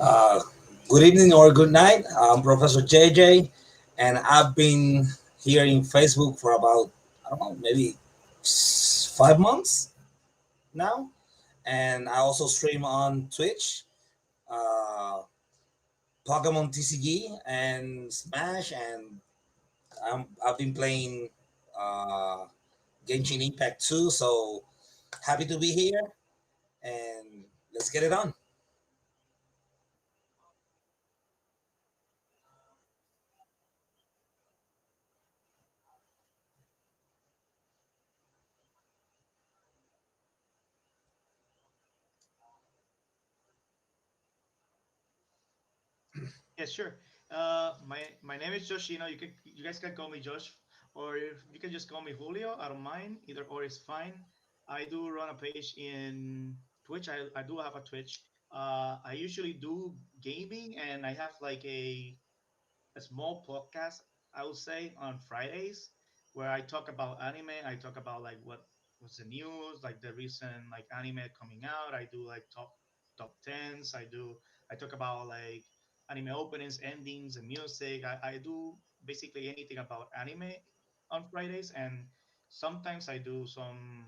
Uh, Good evening or good night. I'm Professor JJ, and I've been here in Facebook for about, I don't know, maybe 5 months now. And I also stream on Twitch, uh, Pokemon TCG, and Smash. And I've been playing uh, Genshin Impact too. So happy to be here, and let's get it on. Yeah, sure. My name is Josh. You guys can call me Josh, or you can just call me Julio. I don't mind. Either or is fine. I do run a page in Twitch. I do have a Twitch. I usually do gaming, and I have like a small podcast. I would say on Fridays where I talk about anime. I talk about like what's the news, like the recent like anime coming out. I do like top tens. I talk about like anime openings, endings, and music. I do basically anything about anime on Fridays, and sometimes I do some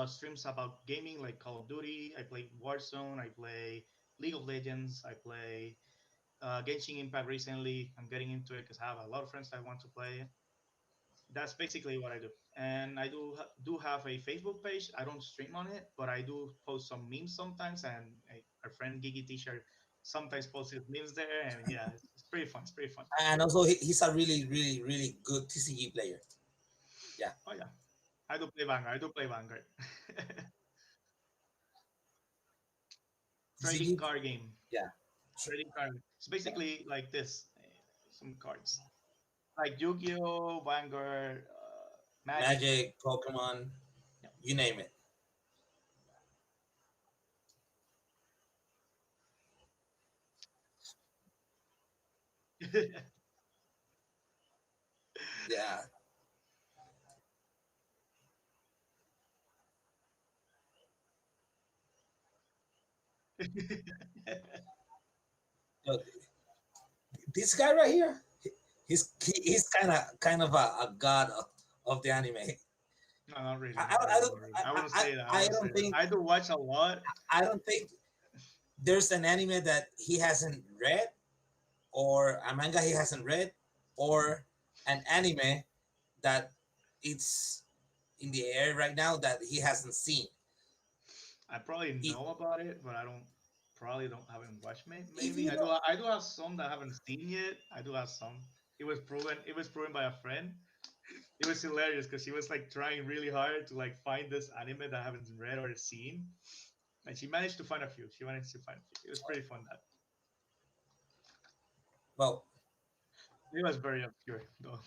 streams about gaming like Call of Duty. I play Warzone. I play League of Legends. I play Genshin Impact recently. I'm getting into it because I have a lot of friends that want to play it. That's basically what I do. And I do have a Facebook page. I don't stream on it, but I do post some memes sometimes. And our friend Gigi T-shirt sometimes posts his memes there. And yeah, it's pretty fun. It's pretty fun. And also, he's a really, really, really good TCG player. Yeah, Oh yeah, I do play Vanguard. I do play Vanguard. Trading TCG. card game. Yeah, Trading card. It's yeah. basically like this. Some cards like Yu-Gi-Oh, Vanguard, Magic. Magic, Pokemon, you name it. Yeah. Yeah. So this guy right here, he's kind of a god of the anime. No, not really, I, not I, I really, don't not really. I wouldn't say that. I I wouldn't say don't that. think I do watch a lot. I don't think there's an anime that he hasn't read, or a manga he hasn't read, or an anime that it's in the air right now that he hasn't seen. I probably He, know about it, but I don't probably don't haven't watched me. if Maybe you I know, do. I do have some that I haven't seen yet. I do have some. It was proven. It was proven by a friend. It was hilarious because she was like trying really hard to like find this anime that I haven't read or seen, and she managed to find a few. She managed to find a few. It was pretty fun. That well, it was very obscure though.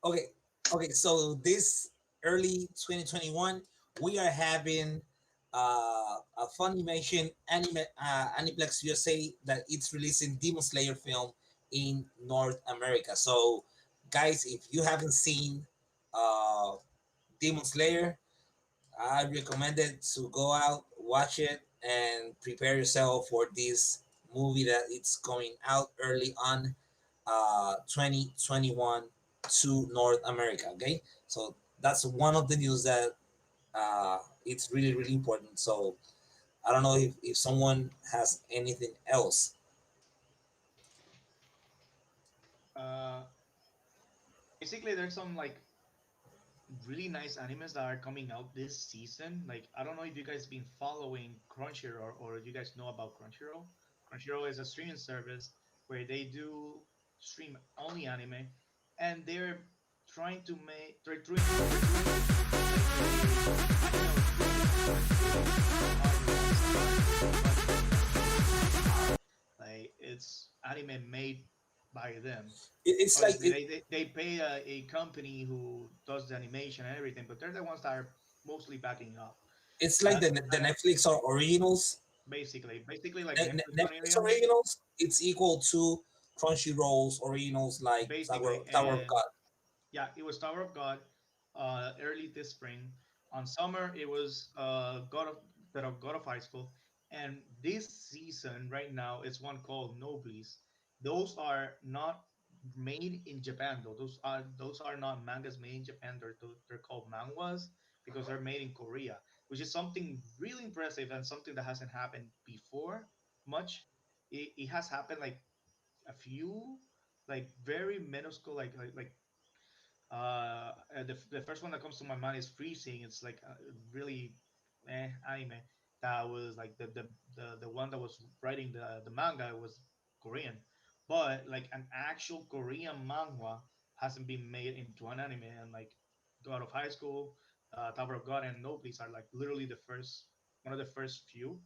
okay, okay. So this early 2021, we are having a Funimation Aniplex USA that it's releasing Demon Slayer film in North America. So, guys, if you haven't seen uh, Demon Slayer, I recommend it to go out, watch it, and prepare yourself for this movie that it's coming out early on 2021 to North America. Okay, so that's one of the news that it's really, really important. So I don't know if someone has anything else. uh, Basically, there's some like really nice animes that are coming out this season. Like I don't know if you guys been following Crunchyroll or you guys know about Crunchyroll. Crunchyroll is a streaming service where they do stream only anime, and they're trying to make they're doing like a anime or series with artists but like it's anime made by them. It's like Obviously they pay a company who does the animation and everything, but they're the ones that are mostly backing up. it's like That, the that Netflix or originals. basically like Netflix Netflix originals, originals, it's equal to Crunchyroll's originals like basically. Tower of And God. yeah, it was Tower of God early this spring. On summer, it was God of High School. And this season, right now, it's one called Nobles. Those are not made in Japan, though. Those are not mangas made in Japan. They're called manhwas because they're made in Korea, which is something really impressive and something that hasn't happened before much. It has happened like a few, like very minuscule, the first one that comes to my mind is Freezing. It's like really anime that was like the one that was writing the manga was Korean, but like an actual Korean manhwa hasn't been made into an anime. And like God of High School, Tower of God, and Nobles are like literally the first one of the first few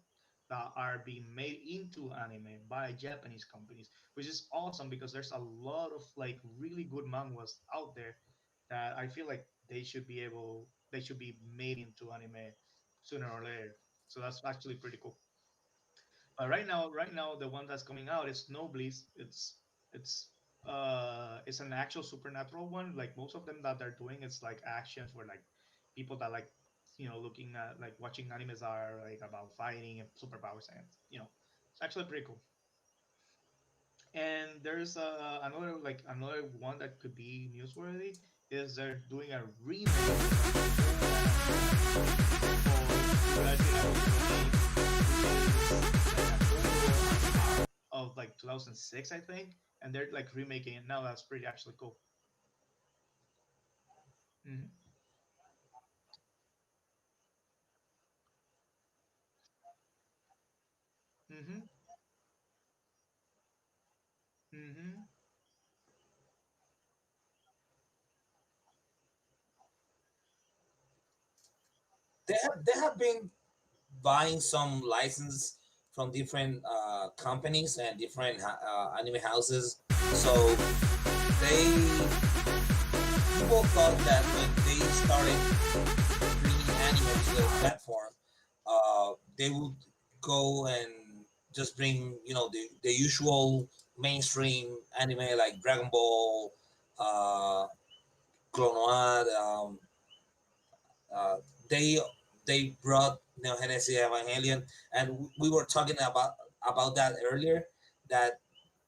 that are being made into anime by Japanese companies, which is awesome because there's a lot of like really good manhwas out there that I feel like they should be made into anime sooner or later. So that's actually pretty cool. But right now, the one that's coming out is Snowbliss. It's it's an actual supernatural one. Like most of them that they're doing, it's like actions where like people that like looking at like watching animes are like about fighting and superpowers, and it's actually pretty cool. And there's another one that could be newsworthy is they're doing a remake of an old anime called Shibuyashi Naruto no Nei, which is like an old anime of like 2006, I think, and they're like remaking it now. That's pretty actually cool. Hmm. Hmm. Hmm. They have been buying some license from different companies and different anime houses. So they people thought that when they started bringing anime to their platform, they would go and just bring the usual mainstream anime like Dragon Ball, uh, Clone Noir. Uh, they they brought Neo Genesis Evangelion, and we were talking about that earlier. That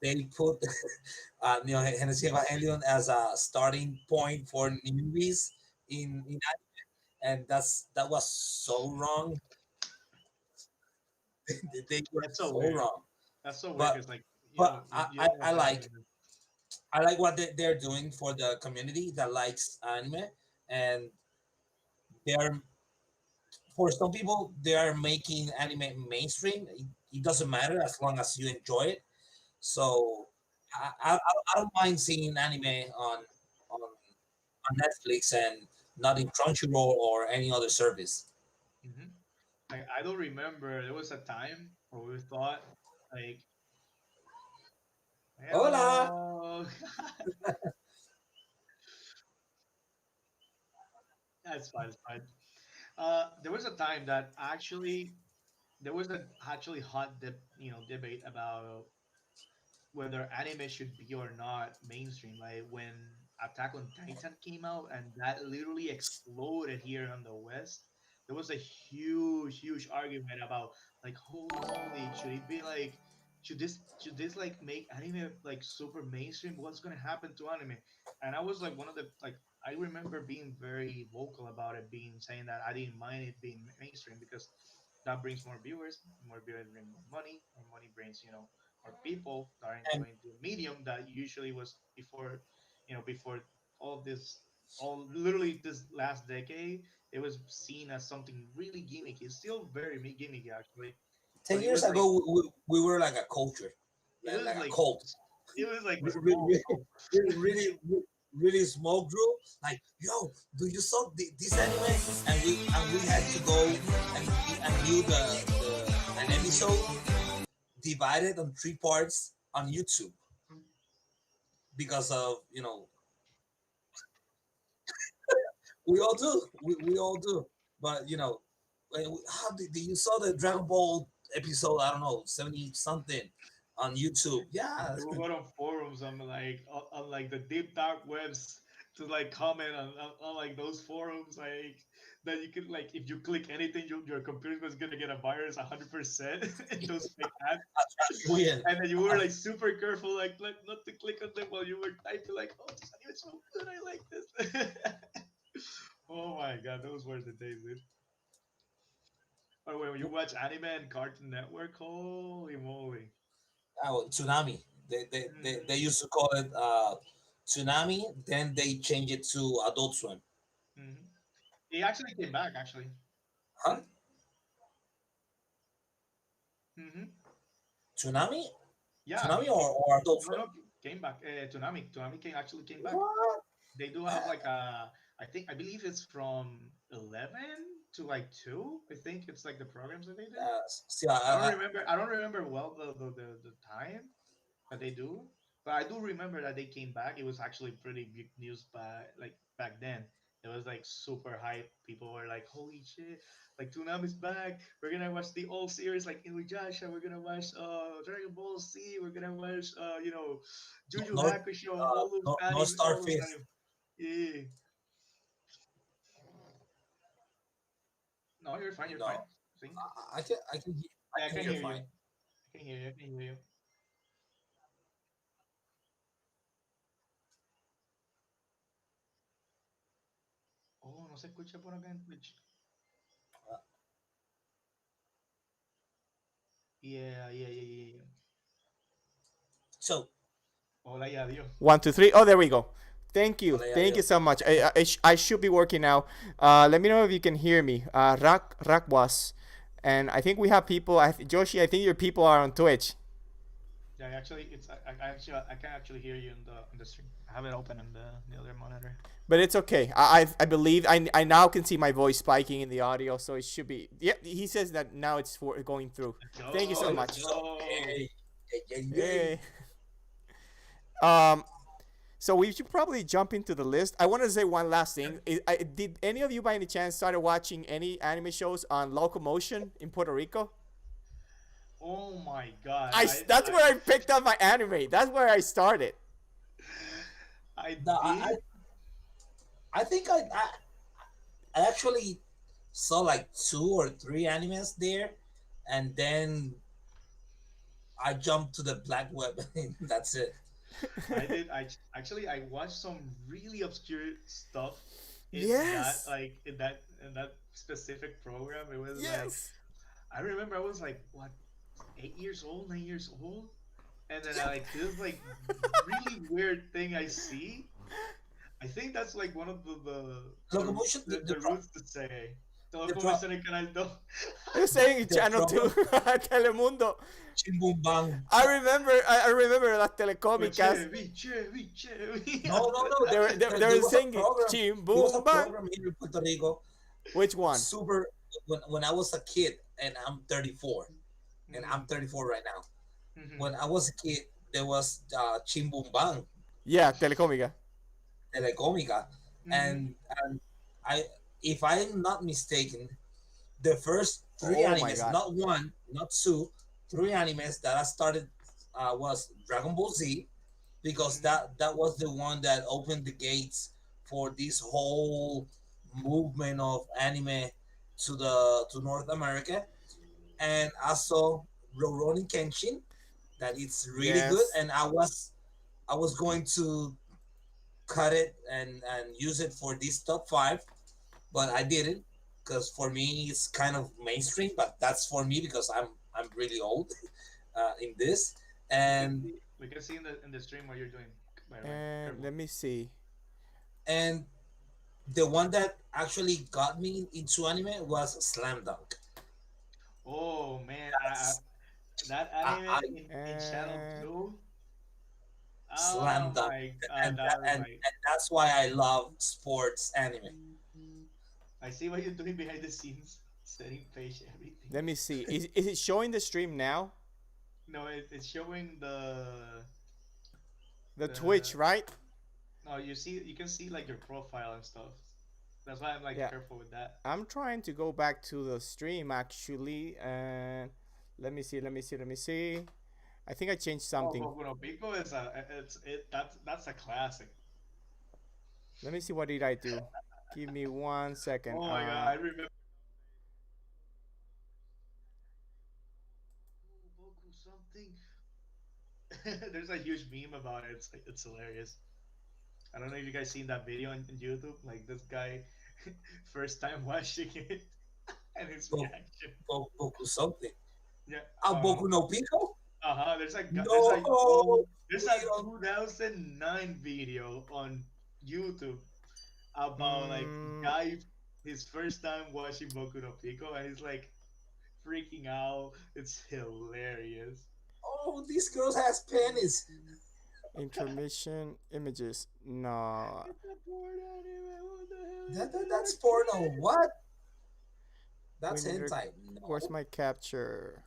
they put Neo Genesis Evangelion as a starting point for newbies in and that was so wrong. They were That's so so weird. wrong. That's so weird But because like but you don't I watch like anime. what they're doing for the community that likes anime, and they're for some people they are making anime mainstream. It doesn't matter as long as you enjoy it. So I don't mind seeing anime on Netflix and not in Crunchyroll or any other service. Hmm. Like I don't remember. There was a time where we thought like, Hola. hello. That's fine. It's fine. There was a time that actually there was a actually hot debate about whether anime should be or not mainstream. Like when Attack on Titan came out and that literally exploded here in the West, there was a huge argument about like, holy moly, should it be like, should this like make anime like super mainstream? What's gonna happen to anime? And I was like one of the like I remember being very vocal about it, being saying that I didn't mind it being mainstream because that brings more viewers bring more money brings more people that are And enjoying the medium that usually was before before all of this. all literally this last decade, it was seen as something really gimmicky. It's still very gimmicky actually, Ten but it years was like ago, we were like a culture, it was like a like cult. it was like a small Really, really, really small group. Like, yo, do you saw this anime? And we had to go and view the an episode divided on three parts on YouTube because of we all do. We all do. But how did you saw the Dragon Ball episode? I don't know, 70 something on YouTube. Yeah, we went on forums on like the deep dark webs to like comment on like those forums like that you could like if you click anything your computer was gonna get a virus 100% and those fake ads weird. and then you were like super careful like not to click on them while you were typing like oh this anime is so good I like this. Oh my god those were the days dude. Or when you watch anime and Cartoon Network holy moly. Oh, Tsunami. They Hmm. used to call it Tsunami. Then they changed it to Adult Swim. Hmm. He actually came back actually. Huh? Hmm? Hmm. Tsunami? Yeah, Tsunami or Adult no, Swim? no, came back. Toonami actually came back. What? They do have like a, I believe it's from 11 to like 2. I think it's like the programs that they do. See, I don't remember well the time that they do, but I do remember that they came back. It was actually pretty big news back then. It was like super hype. People were like, "Holy shit! Like Toonami's back. We're gonna watch the old series like Inuyasha. We're gonna watch Dragon Ball Z. We're gonna watch Juju North Hakusho. All those North anime. Star All those Fist. anime. Yeah. No, you're fine. You're fine. No, See? I Yeah, I can can hear hear you. fine. I can hear you. I can hear you. Oh, no se escucha por acá en Twitch. Uh, Yeah, yeah, yeah, yeah, yeah. so, Hola y adiós. 1, 2, 3. Oh, there we go. Thank you. hola, Thank you adiós. so much. I should be working now. Let me know if you can hear me. Rakwas. And I think we have people. Joshi, I think your people are on Twitch. Yeah, actually, I can actually hear you in the stream. I have it open on the other monitor. But it's okay. I believe I now can see my voice spiking in the audio, so it should be. Yep, he says that now it's for going through. Let's Thank you so go. Let's much. So, go. hey. Hey. Um. So we should probably jump into the list. I want to say one last thing. Did any of you, by any chance, started watching any anime shows on Locomotion in Puerto Rico? Oh my god. That's where I picked up my anime. That's where I started. I No, did. I think I actually saw like two or three animes there, and then I jumped to the black web. That's it. I did. I watched some really obscure stuff in that Yes. in that specific program. It was like Yes. I remember I was like what 8 years old, 9 years old, and then Yeah, like this like really weird thing I see. I think that's like one of locomotion. the roots to say. Todo The pro comenzó en el canal 2. You're saying the Channel Two, program Telemundo. Chimbum Bang. I remember las But telecómicas. Chevy, Chevy, Chevy. No, no, no. They There were was a singing program. Chim There was a Boom Bang. program here in Puerto Rico. Which one? Super. When I was a kid, and I'm 34, and I'm Mhm, 34 right now. mhm, When I was a kid, there was Chimbum Bang, Yeah, telecómica. Telecomica, mhm, and I, if I'm not mistaken, the first three Oh my animes, god. not one, not two, three animes that I started was Dragon Ball Z, because mhm, that was the one that opened the gates for this whole movement of anime to North America, and also Rurouni Kenshin, that it's really good, Yes. and I was going to cut it and use it for this top five, but I didn't because for me it's kind of mainstream. But that's for me because I'm really old in this, and we can see in the stream what you're doing, by the way. And Careful. let me see. and the one that actually got me into anime was Slam Dunk. Oh man, That's that I anime in Channel And 2. Slam Oh Dunk, my god, that, that was like. and that's why I love sports anime. I see what you're doing behind the scenes, setting page everything. let me see. Is it showing the stream now? No, it's showing The Twitch, the. right? No, you can see like your profile and stuff. That's why I'm like Yeah. careful with that. I'm trying to go back to the stream actually, and let me see. Let me see. Let me see. I think I changed Oh, something. Boku no Pico is that's a classic. Let me see. What did I do? Give me 1 second. Oh my god, I remember. Oh, Boku something. There's a huge meme about it. It's hilarious. I don't know if you guys seen that video on YouTube. Like this guy, first time watching it, and his Bo- reaction. Boku something. Yeah. Ah, Boku no Pico? There's a No, there's we a don't. 2009 video on YouTube about like Mm, guy his first time watching Boku no Pico, and he's like freaking out. It's hilarious. Oh, these girls has pennies. intermission images. No. It's a porn anime. What the hell is That's this? porno. What? That's Winter. hentai. Where's No, my capture?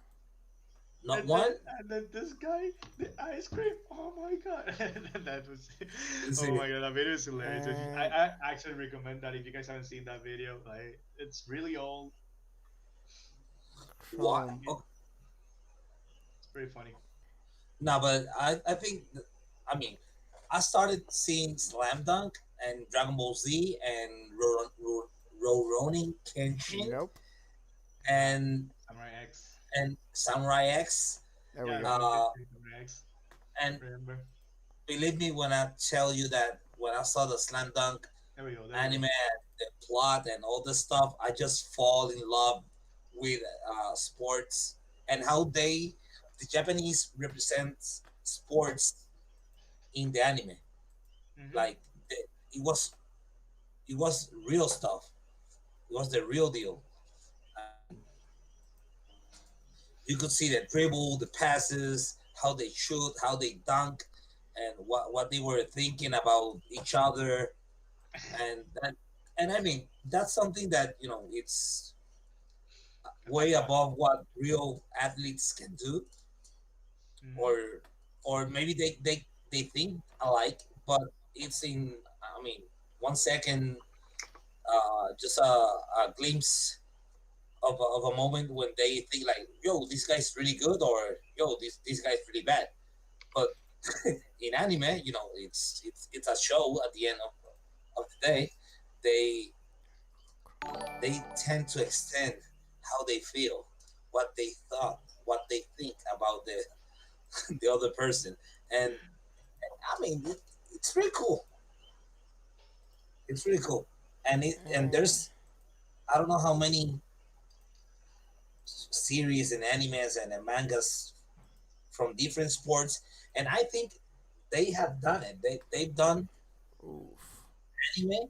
not And then one. and then this guy, the ice cream. Oh my god, that was. Is Oh it my god, that video is hilarious. And I actually recommend that if you guys haven't seen that video. Like, it's really old. what? Chrome. Oh, It's pretty funny. no, but I think I mean I started seeing Slam Dunk and Dragon Ball Z and Rurouni Kenshin Nope. Nah, and Samurai X. Samurai X. There we Yeah, go. Rurouni Uh, Kenshin, Samurai X. and Remember? believe me when I tell you that when I saw the Slam Dunk There we go. There we anime, go. the plot, and all this stuff, I just fall in love with sports and how the Japanese represent sports in the anime. Mm-hmm. Like it was, it was real stuff. It was the real deal. I mean, you could see the dribble, the passes, how they shoot, how they dunk, and what they were thinking about each other, and that, and I mean that's something that it's That's a way classic. above what real athletes can do, Mm-hmm. or maybe they think alike, but it's in I mean 1 second, just a glimpse of a moment when they think like, yo, this guy's really good, or yo, this guy's really bad. But in anime, it's a show at the end of the day. They they tend to extend how they feel, what they thought, what they think about the other person, and I mean it's really cool. It's really cool, and And there's I don't know how many series and animes and mangas from different sports, and I think they have done it. They've done oof. anime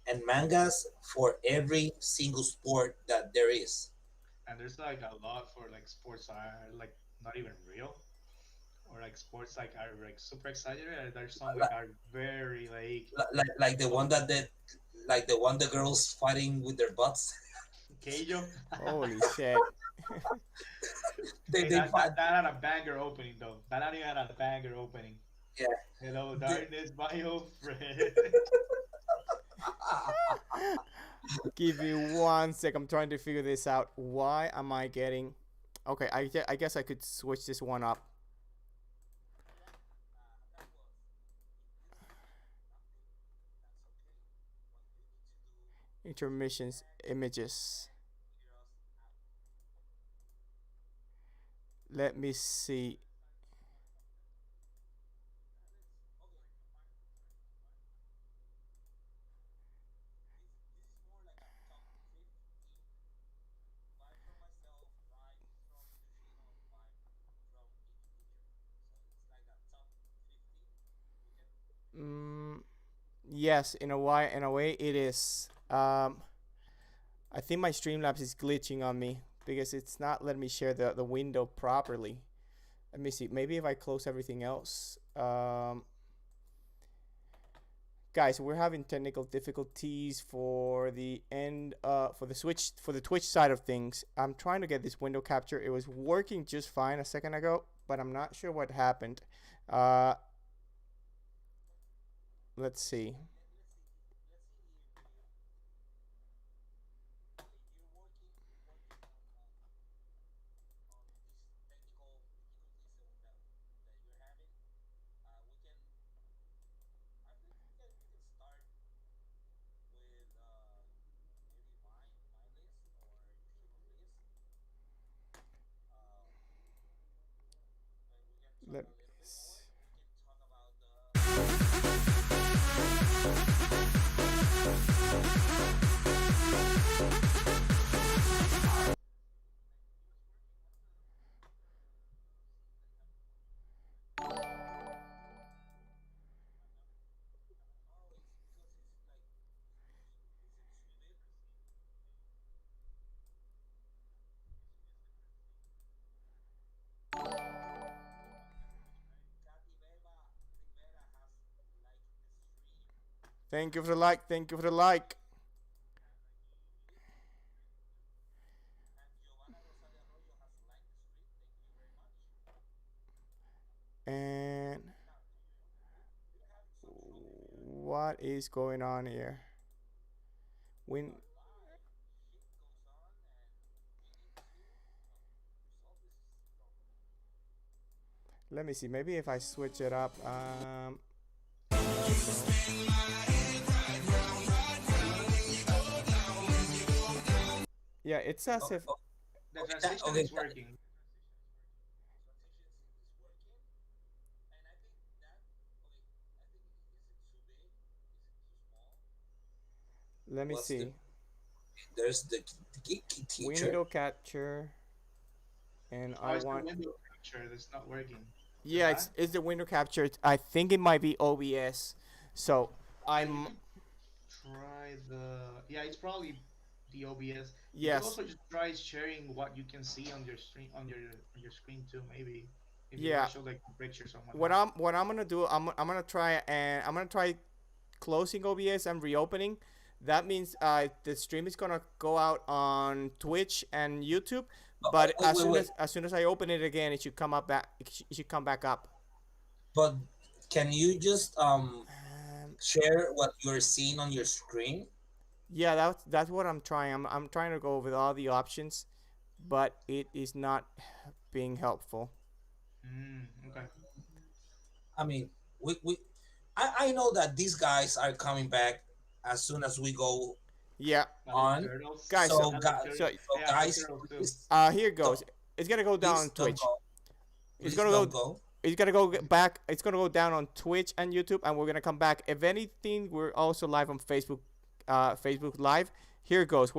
and mangas for every single sport that there is. And there's like a lot for like sports are like not even real, or like sports like are like super exaggerated. And there's some like Like, are very like like the one that like the one the girls fighting with their butts. Keijo. Holy shit. they Hey, they fight. that had a banger opening though. That anime had a banger opening. Yeah. Hello, They, darkness, my old friend. Give me 1 sec. I'm trying to figure this out. Why am I getting? Okay, I guess I could switch this one up. Intermissions images. Let me see. Mm, Yes, in a way it is. I think my Streamlabs is glitching on me because it's not letting me share the window properly. Let me see. Maybe if I close everything else. Guys, we're having technical difficulties for the for the Twitch side of things. I'm trying to get this window capture. It was working just fine a second ago, but I'm not sure what happened. Let's see. Let me see. Thank you for the like. Thank you for the like. And what is going on here? When let me see. Maybe if I switch it up. Yeah, it's as if. The transition Okay. is working. Let me What's see. There's the geeky teacher. Window capture, and Oh, I it's the want. window capture that's not working. Yeah, that? it's the window capture. I think it might be OBS. So You I'm. can try the. Yeah, it's probably the OBS. You Yes. can also just try sharing what you can see on your screen on your screen too. Maybe if you Yeah. want to show like pictures or something. What I'm gonna do. I'm gonna try and I'm gonna try closing OBS and reopening. That means the stream is gonna go out on Twitch and YouTube. But Wait, wait, wait. as soon as I open it again, it should come up back. It should come back up. But can you just Um, share what you're seeing on your screen? yeah, that's what I'm trying. I'm trying to go over all the options, but it is not being helpful. Okay. I mean, I know that these guys are coming back as soon as we go Yeah. on. Turtles. Guys, So, I like turtles. so So Yeah, I like guys, turtles too. please, here goes. It's gonna go down on please don't Twitch. go. It's Please gonna don't go. go. It's gonna go back. It's gonna go down on Twitch and YouTube, and we're gonna come back. If anything, we're also live on Facebook. Facebook Live. Here goes.